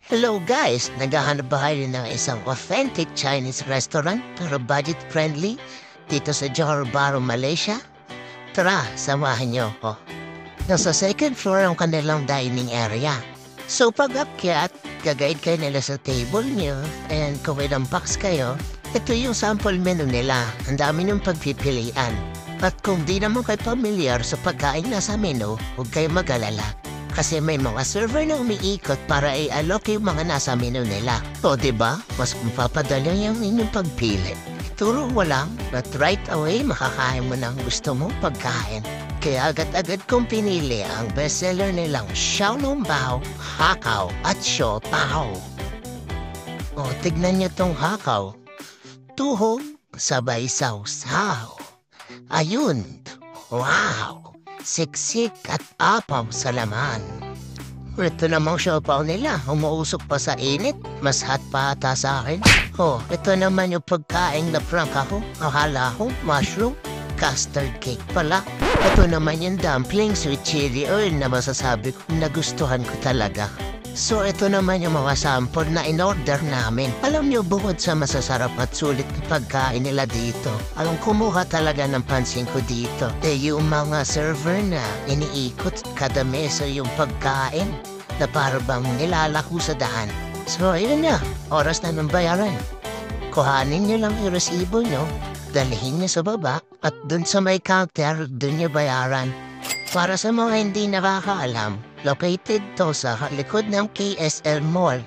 Hello guys! Naghahanap ba kayo ng isang authentic Chinese restaurant pero budget-friendly dito sa Johor Bahru, Malaysia? Tara, samahan niyo ako. Nasa second floor ang kanilang dining area. So pag-akyat, gagayad kayo nila sa table niyo and kung may box kayo, ito yung sample menu nila. Ang dami niyong pagpipilian. At kung di naman kayo familiar sa pagkain na sa menu, huwag kayo mag-alala. Kasi may mga server na umiikot para i-alok yung mga nasa menu nila. O diba, mas mapapadali yung inyong pagpili. Turo mo lang, but right away makakain mo ng gusto mong pagkain. Kaya agad-agad kong pinili ang bestseller nilang Xiaolong Bao, Hakaw at Xiao Pao. O tignan niyo tong hakaw. Tuhog, sabay sausaw. Ayun, wow! Siksik at apaw sa laman. Ito namang siopaw nila, umuusok pa sa init, mas hot pa ata sa akin. Ito naman yung pagkain na prank ako, akala ko mushroom, custard cake pala. Ito naman yung dumplings with chili oil na masasabi ko nagustuhan ko talaga. So ito naman yung mga sample na in-order namin. Alam nyo, bukod sa masasarap at sulit na pagkain nila dito, ang kumuha talaga ng pansin ko dito, yung mga server na iniikot kada mesa yung pagkain na parang nilalako sa daan. So ayun na, oras na ng bayaran. Kuhanin nyo lang yung resibo nyo, dalhin nyo sa baba, at dun sa may counter, dun nyo bayaran. Para sa mga hindi nakakaalam, located to sa likod ng KSL Mall.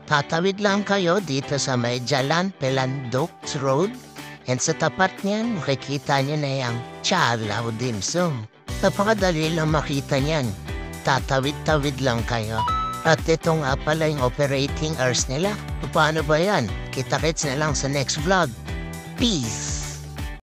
Tatawid lang kayo dito sa may Jalan Pelandok Road, and sa tapat niyan makikita niyo na yung Chalaw Dim Sum. Napakadali lang makita niyan. Tatawid-tawid lang kayo. At ito nga pala yung operating hours nila. Paano ba yan? Kita-kits na lang sa next vlog. Peace!